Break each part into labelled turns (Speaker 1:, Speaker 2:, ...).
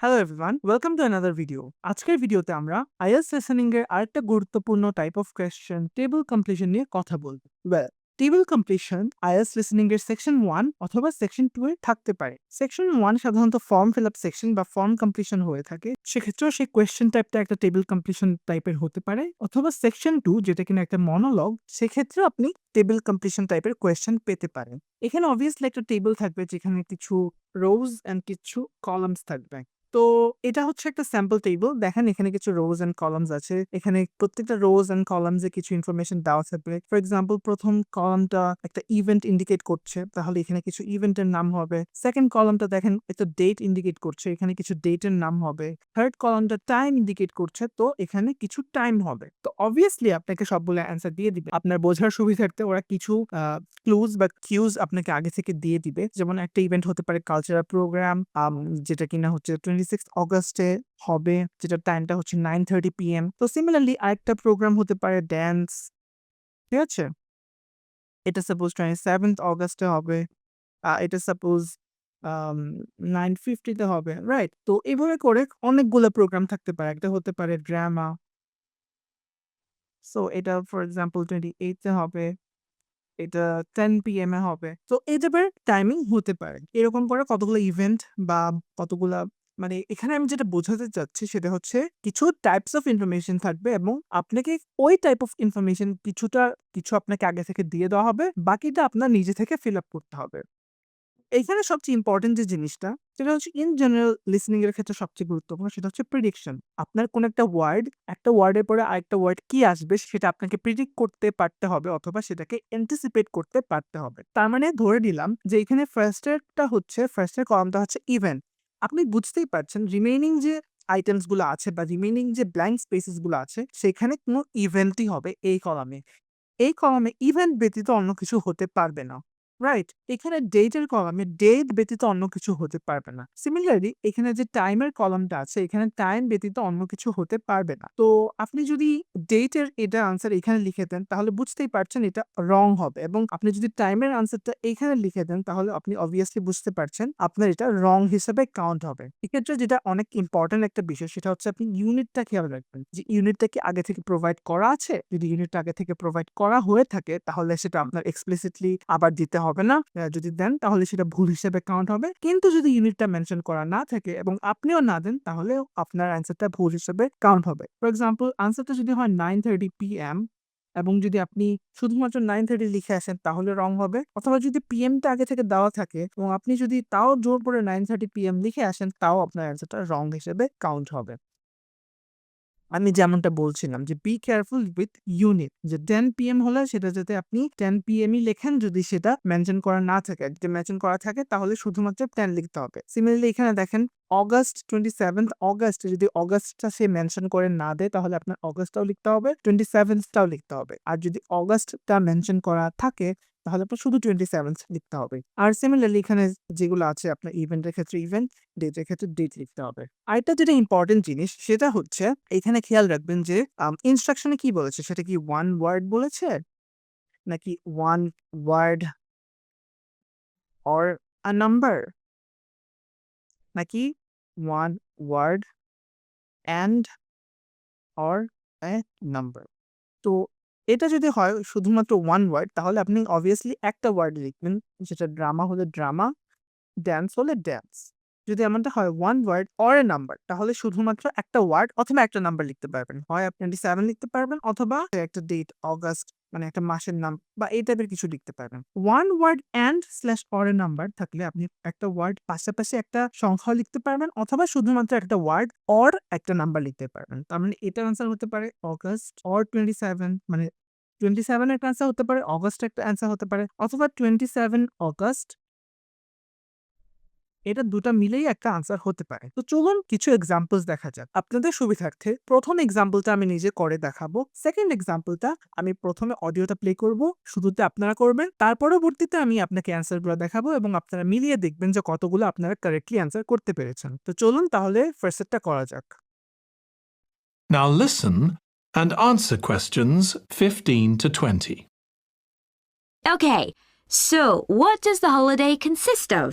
Speaker 1: Hello everyone, welcome to another video. আজকের ভিডিওতে আমরা আইএলটিএস লিসেনিং এর আরেকটা গুরুত্বপূর্ণ type of question table completion নিয়ে কথা বলবো। টেবল কমপ্লিশন আইএলটিএস লিসেনিং এর সেকশন 1 অথবা সেকশন 2 এ থাকতে পারে। সেকশন 1 সাধারণত ফর্ম ফিল আপ সেকশন বা ফর্ম কমপ্লিশন হয়ে থাকে। সেক্ষেত্রেও সেই কোয়েশ্চেন টাইপটা একটা টেবল কমপ্লিশন টাইপের হতে পারে, অথবা সেকশন 2 যেটা কিনা একটা মনোলগ, সেক্ষেত্রেও আপনি টেবল কমপ্লিশন টাইপের কোয়েশ্চেন পেতে পারেন। এখানে অবভিয়াসলি একটা টেবল থাকবে যেখানে কিছু রোজ এন্ড কিছু কলামস থাকবে। তো এটা হচ্ছে একটা স্যাম্পল টেবল। দেখেন এখানে কিছু রোজ এন্ড কলামস আছে। এখানে প্রত্যেকটা রোজ এন্ড কলামসে কিছু ইনফরমেশন দেওয়া থাকবে। ফর এক্সাম্পল, প্রথম কলামটা একটা ইভেন্ট ইন্ডিকেট করছে, তাহলে এখানে কিছু ইভেন্টের নাম হবে। সেকেন্ড কলামটা দেখেন একটা ডেট ইন্ডিকেট করছে, এখানে কিছু ডেটের নাম হবে। থার্ড কলামটা টাইম ইন্ডিকেট করছে, তো এখানে কিছু টাইম হবে। তো অবভিয়াসলি আপনাকে সবগুলো অ্যান্সার দিয়ে দিবে। আপনার বোঝার সুবিধার্থে ওরা কিছু ক্লুজ বা কিউজ আপনাকে আগে থেকে দিয়ে দিবে। যেমন একটা ইভেন্ট হতে পারে কালচারাল প্রোগ্রাম, যেটা কিনা হচ্ছে 26 অগস্টে হবে, যেটা টাইমটা হচ্ছে 9:30 PM। তো সিমিলারলি আরেকটা প্রোগ্রাম হতে পারে ড্যান্স, ঠিক আছে? এটা সাপোজ 27 অগস্টে হবে। এটা সাপোজ আম 9:50 তে হবে, রাইট? তো এভাবে করে অনেকগুলো প্রোগ্রাম থাকতে পারে। একটা হতে পারে ড্রামা। সো এটা ফর এক্সাম্পল 28 এ হবে। এটা 10 PM এ হবে। তো এই টাইপের টাইমিং হতে পারে। এরকম করে কতগুলো ইভেন্ট বা কতগুলা, মানে এখানে আমি যেটা বোঝাতে চাচ্ছি সেটা হচ্ছে কিছু টাইপস অফ ইনফরমেশন থাকবে এবং আপনাকে ওই টাইপ অফ ইনফরমেশন কিছু আপনাকে আগে থেকে দিয়ে দেওয়া হবে। বাকিটা আপনার নিজে থেকে ফিল আপ করতে হবে। এইখানে সবচেয়ে ইম্পর্টেন্ট যে জিনিসটা, সেটা হচ্ছে ইন জেনারেল লিসেনিং এর ক্ষেত্রে সবচেয়ে গুরুত্বপূর্ণ, সেটা হচ্ছে প্রেডিকশন। আপনার কোন একটা ওয়ার্ডের পরে আরেকটা ওয়ার্ড কি আসবে সেটা আপনাকে প্রেডিক্ট করতে পারতে হবে, অথবা সেটাকে অ্যান্টিসিপেট করতে পারতে হবে। তার মানে ধরে নিলাম যে এখানে ফার্স্টের কলামটা হচ্ছে ইভেন্ট। আপনি বুঝতেই পারছেন রিমেইনিং যে আইটেমস গুলো আছে বা রিমেইনিং যে ব্ল্যাঙ্ক স্পেসেস গুলো আছে সেখানে কোনো ইভেন্টই হবে এই কলামে। এই কলামে ইভেন্ট ব্যতীত অন্য কিছু হতে পারবে না। রাইট? এখানে ডেটের কলামে ডেট ব্যতীত অন্য কিছু হতে পারবে না। সিমিলারলি এখানে যে টাইমের কলামটা আছে, এখানে টাইম ব্যতীত অন্য কিছু হতে পারবে না। তো আপনি যদি ডেটের এটা আনসার এখানে লিখে দেন তাহলে বুঝতেই পারছেন এটা রং হবে, এবং আপনি যদি টাইমের আনসারটা এখানে লিখে দেন তাহলে আপনি অবভিয়াসলি বুঝতে পারছেন আপনার এটা রং হিসেবে কাউন্ট হবে। এক্ষেত্রে যেটা অনেক ইম্পর্টেন্ট একটা বিষয় সেটা হচ্ছে আপনি ইউনিটটা খেয়াল রাখবেন যে ইউনিটটা কি আগে থেকে প্রোভাইড করা আছে। যদি ইউনিটটা আগে থেকে প্রোভাইড করা হয়ে থাকে তাহলে সেটা আপনার এক্সপ্লিসিটলি আবার দিতে হবে না। যদি দেন তাহলে সেটা ভুল হিসেবে কাউন্ট হবে। কিন্তু যদি ইউনিটটা মেনশন করা না থাকে এবং আপনিও না দেন তাহলেও আপনার অ্যান্সারটা ভুল হিসেবে কাউন্ট হবে। ফর এক্সাম্পল, আনসারটা যদি হয় 9:30 PM এবং যদি আপনি শুধুমাত্র 9:30 লিখে আসেন তাহলে রং হবে, অথবা যদি পিএমটা আগে থেকে দেওয়া থাকে এবং আপনি যদি তাও জোর করে 9:30 PM লিখে আসেন তাও আপনার অ্যান্সারটা রং হিসেবে কাউন্ট হবে। আমি যেমনটা বলছিলাম যে বি কেয়ারফুল উইথ ইউনিট, যে 10 PM হলে সেটা যাতে আপনি 10 PM-ই লেখেন, যদি সেটা মেনশন করা না থাকে। যদি মেনশন করা থাকে তাহলে শুধুমাত্র 10 লিখতে হবে। সিমিলারলি এখানে দেখেন অগাস্ট 27 অগাস্ট, যদি অগাস্টটা সে মেনশন করে না দেয় তাহলে আপনার অগাস্টটাও লিখতে হবে, 27 টাও লিখতে হবে। আর যদি অগাস্টটা মেনশন করা থাকে তাহলে আপনার শুধু 27 লিখতে হবে। আর সিমিলারলি এখানে যেগুলো আছে আপনার ইভেন্টের ক্ষেত্রে ইভেন্ট, ডেটের ক্ষেত্রে ডেট লিখতে হবে। আরেকটা যেটা ইম্পর্টেন্ট জিনিস সেটা হচ্ছে এখানে খেয়াল রাখবেন যে ইনস্ট্রাকশনে কি বলেছে, সেটা কি ওয়ান ওয়ার্ড বলেছে নাকি one word or a number, নাকি one word and or a number. তো এটা যদি হয় শুধুমাত্র ওয়ান ওয়ার্ড তাহলে আপনি অবভিয়াসলি একটা ওয়ার্ড লিখবেন, যেটা ড্রামা হলে ড্রামা, ড্যান্স হলে ড্যান্স। যদি এমনটা হয় one word or a number তাহলে শুধুমাত্র একটা ওয়ার্ড অথবা একটা নাম্বার লিখতে পারবেন। হয় আপনি 27 লিখতে পারবেন অথবা একটা ডেট অগাস্ট, মানে একটা মাসের নাম বা এই টাইপের কিছু লিখতে পারবেন। One word and slash or a number থাকলে আপনি একটা ওয়ার্ড পাশাপাশি একটা সংখ্যাও লিখতে পারবেন অথবা শুধুমাত্র একটা ওয়ার্ড অর একটা নাম্বার লিখতে পারবেন। তার মানে এটার আনসার হতে পারে অগাস্ট অর 27, মানে 27 একটা আনসার হতে পারে, অগাস্ট একটা আনসার হতে পারে, অথবা 27 অগাস্ট, এটা দুটা মিলেই একটা আনসার হতে পারে। তো চলুন কিছু এক্সাম্পলস দেখা যাক আপনাদের সুবিধার্থে। প্রথম এক্সাম্পলটা আমি নিজে করে দেখাবো। সেকেন্ড এক্সাম্পলটা আমি প্রথমে অডিওটা প্লে করব, শুরুতে আপনারা করবেন, তার পরবর্তীতে আমি আপনাকে অ্যান্সারগুলো দেখাবো এবং আপনারা মিলিয়ে দেখবেন যে কতগুলো আপনারা কারেক্টলি অ্যান্সার করতে পেরেছেন। তো চলুন তাহলে ফার্স্টেরটা করা যাক।
Speaker 2: Now listen and answer questions 15 to 20.
Speaker 3: Okay, so what does the holiday consist of?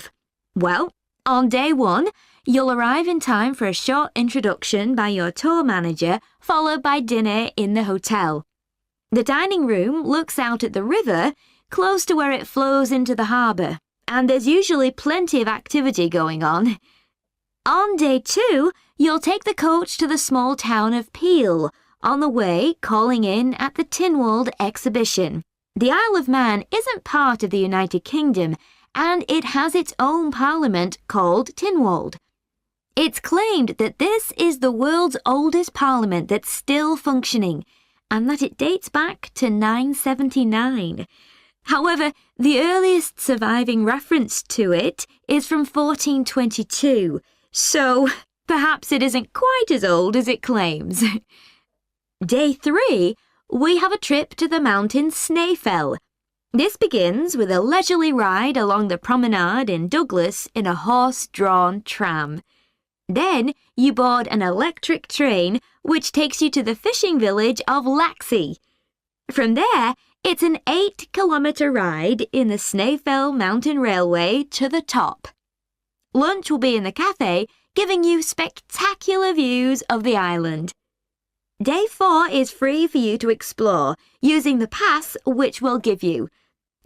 Speaker 3: Well, on day 1, you'll arrive in time for a short introduction by your tour manager, followed by dinner in the hotel. The dining room looks out at the river, close to where it flows into the harbour, and there's usually plenty of activity going on. On day 2, you'll take the coach to the small town of Peel, on the way calling in at the Tynwald exhibition. The Isle of Man isn't part of the United Kingdom, and it has its own parliament called Tynwald. It's claimed that this is the world's oldest parliament that's still functioning, and that it dates back to 979. However, the earliest surviving reference to it is from 1422, so perhaps it isn't quite as old as it claims. Day 3, we have a trip to the mountain Snaefell. This begins with a leisurely ride along the promenade in Douglas in a horse-drawn tram. Then you board an electric train which takes you to the fishing village of Laxey. From there, it's an 8-kilometre ride in the Snaefell Mountain Railway to the top. Lunch will be in the cafe, giving you spectacular views of the island. Day 4 is free for you to explore, using the pass which we'll give you.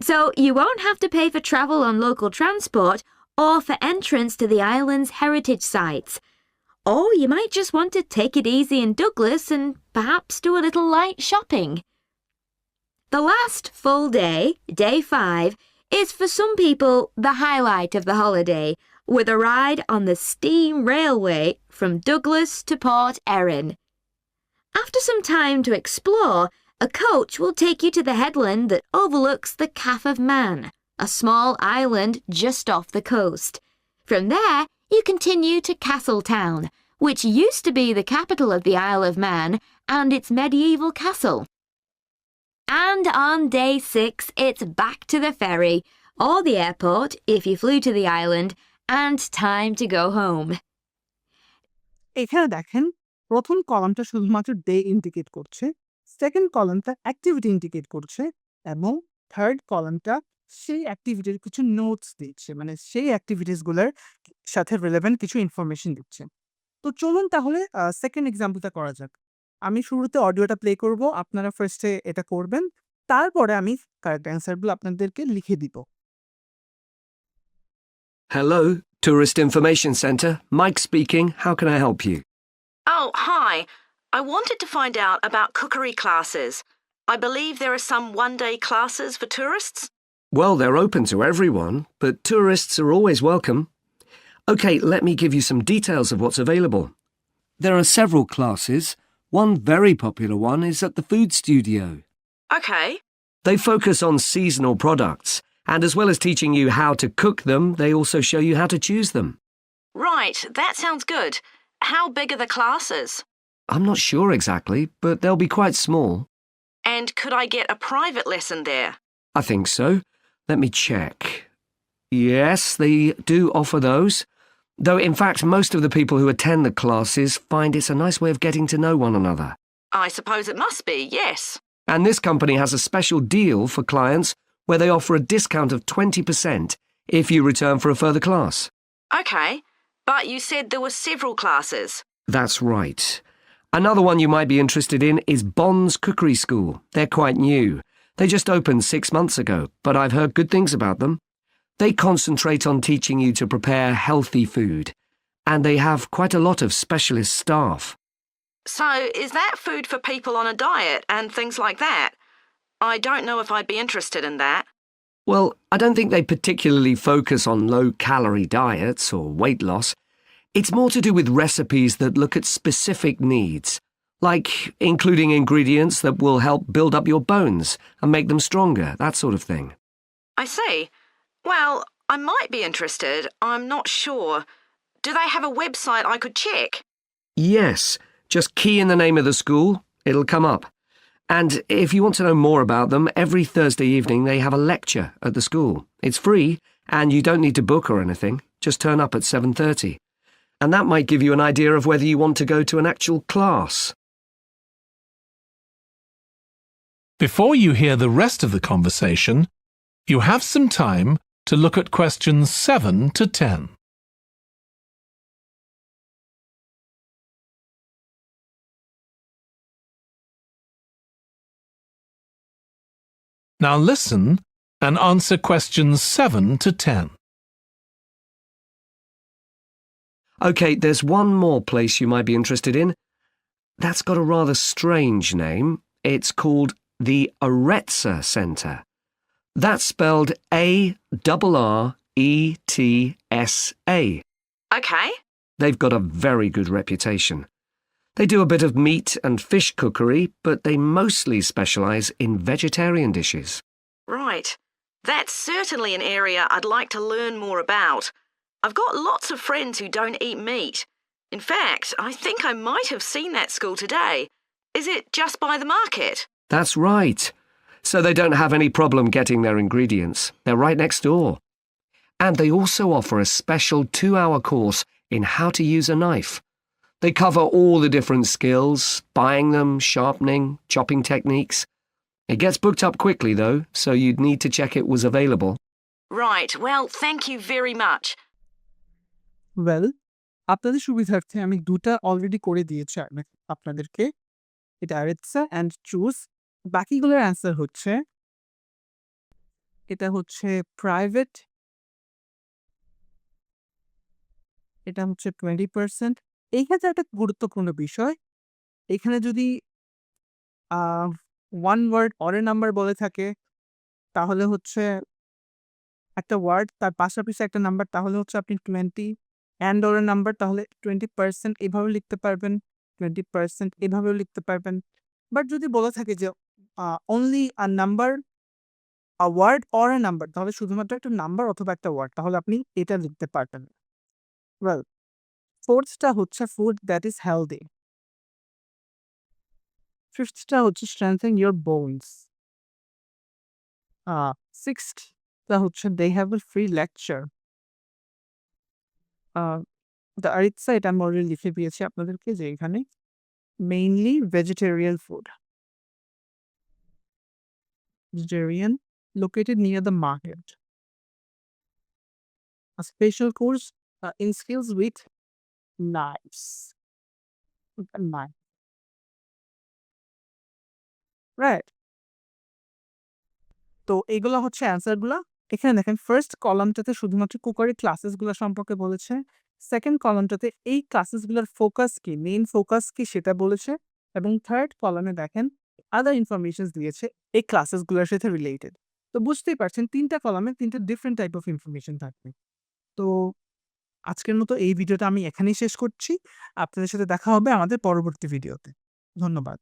Speaker 3: So you won't have to pay for travel on local transport or for entrance to the island's heritage sites. Or you might just want to take it easy in Douglas and perhaps do a little light shopping. The last full day, day 5, is for some people the highlight of the holiday, with a ride on the steam railway from Douglas to Port Erin. After some time to explore, a coach will take you to the headland that overlooks the Calf of Man, a small island just off the coast. From there, you continue to Castletown, which used to be the capital of the Isle of Man and its medieval castle. And on day 6, it's back to the ferry, or the airport if you flew to the island, and time to go home.
Speaker 1: এখানে দেখেন প্রথম কলামটা শুধুমাত্র day indicate করছে, second কলামটা activity indicate করছে এবং third কলামটা সেই অ্যাক্টিভিটির কিছু notes দিচ্ছে, মানে সেই অ্যাক্টিভিটিসগুলোর সাথে রিলেভেন্ট কিছু ইনফরমেশন দিচ্ছে। তো চলুন তাহলে সেকেন্ড এক্সাম্পলটা করা যাক। আমি শুরুতে অডিওটা প্লে করব, আপনারা ফার্স্টে এটা করবেন, তারপরে আমি কারেক্ট অ্যান্সারগুলো আপনাদেরকে লিখে দিব।
Speaker 4: Hello, Tourist Information Centre. Mike speaking. How can I help you?
Speaker 5: Oh, hi. I wanted to find out about cookery classes. I believe there are some one-day classes for tourists.
Speaker 4: Well, they're open to everyone, but tourists are always welcome. OK, let me give you some details of what's available. There are several classes. One very popular one is at the Food Studio.
Speaker 5: Okay.
Speaker 4: They focus on seasonal products, and as well as teaching you how to cook them, they also show you how to choose them.
Speaker 5: Right, that sounds good. How big are the classes?
Speaker 4: I'm not sure exactly, but they'll be quite small.
Speaker 5: And could I get a private lesson there?
Speaker 4: I think so. Let me check. Yes, they do offer those. Though, in fact, most of the people who attend the classes find it's a nice way of getting to know one another.
Speaker 5: I suppose it must be, yes.
Speaker 4: And this company has a special deal for clients where they offer a discount of 20% if you return for a further class.
Speaker 5: Okay, but you said there were several classes.
Speaker 4: That's right. Another one you might be interested in is Bond's Cookery School. They're quite new. They just opened 6 months ago, but I've heard good things about them. They concentrate on teaching you to prepare healthy food, and they have quite a lot of specialist staff.
Speaker 5: So is that food for people on a diet and things like that? I don't know if I'd be interested in that.
Speaker 4: Well, I don't think they particularly focus on low-calorie diets or weight loss. It's more to do with recipes that look at specific needs, like including ingredients that will help build up your bones and make them stronger, that sort of thing.
Speaker 5: I see. Well, I might be interested. I'm not sure. Do they have a website I could check?
Speaker 4: Yes, just key in the name of the school. It'll come up. And if you want to know more about them, every Thursday evening they have a lecture at the school. It's free, and you don't need to book or anything. Just turn up at 7:30. And that might give you an idea of whether you want to go to an actual class.
Speaker 2: Before you hear the rest of the conversation, you have some time to look at questions 7 to 10. Now listen and answer questions 7 to 10.
Speaker 4: OK, there's one more place you might be interested in. That's got a rather strange name. It's called the Aretsa Centre. That's spelled A-R-R-E-T-S-A.
Speaker 5: Okay.
Speaker 4: They've got a very good reputation. They do a bit of meat and fish cookery, but they mostly specialise in vegetarian dishes.
Speaker 5: Right. That's certainly an area I'd like to learn more about. I've got lots of friends who don't eat meat. In fact, I think I might have seen that school today. Is it just by the market?
Speaker 4: That's right. So they don't have any problem getting their ingredients. They're right next door. And they also offer a special 2-hour course in how to use a knife. They cover all the different skills, buying them, sharpening, chopping techniques. It gets booked up quickly, though, so you'd need to check it was available.
Speaker 5: Right. Well, thank you very much.
Speaker 1: Well আপনাদের সুবিধার্থে আমি দুটা already করে দিয়েছি আপনাদেরকে। এটা আরেটসা and choose. বাকিগুলোর answer হচ্ছে এটা হচ্ছে প্রাইভেট, এটা হচ্ছে 20%। এই ক্ষেত্রে একটা গুরুত্বপূর্ণ বিষয়, এখানে যদি ওয়ান ওয়ার্ড অরের নাম্বার বলে থাকে তাহলে হচ্ছে একটা ওয়ার্ড তার পাশাপাশি একটা নাম্বার, তাহলে হচ্ছে আপনি 20 অ্যান্ড অরের নাম্বার তাহলে 20% এভাবে লিখতে পারবেন, 20% এভাবেও লিখতে পারবেন। বাট যদি বলে থাকে যে only a number, a word or a number, তাহলে শুধুমাত্র একটা নাম্বার অথবা একটা ওয়ার্ড, তাহলে আপনি এটা লিখতে পারবেন। ওয়েল, ফোর্থটা হচ্ছে ফুড দ্যাট ইজ হেলদি। ফিফথটা হচ্ছে স্ট্রেংথেন ইয়োর বোনস। সিক্সথটা হচ্ছে they have a free lecture. The আরিৎসা, এটা আমি অলরেডি লিখে দিয়েছি আপনাদেরকে যে এখানে mainly vegetarian food, vegetarian, located near the market. A special course in skills with knives. With a knife. Right. তো এগুলো হচ্ছে অ্যান্সারগুলা। এখানে দেখেন ফার্স্ট কলামটাতে শুধুমাত্র কুকারি ক্লাসেসগুলো সম্পর্কে বলেছে। সেকেন্ড কলামটাতে এই ক্লাসেসগুলোর ফোকাস কি, মেইন ফোকাস কি সেটা বলেছে। এবং থার্ড কলামে দেখেন আদার ইনফরমেশনস দিয়েছে এই ক্লাসেসগুলোর সাথে রিলেটেড। তো বুঝতেই পারছেন 3টা কলামে 3টা ডিফারেন্ট টাইপ অফ ইনফরমেশন থাকবে। তো আজকের মতো এই ভিডিওটা আমি এখানেই শেষ করছি। আপনাদের সাথে দেখা হবে আমাদের পরবর্তী ভিডিওতে। ধন্যবাদ।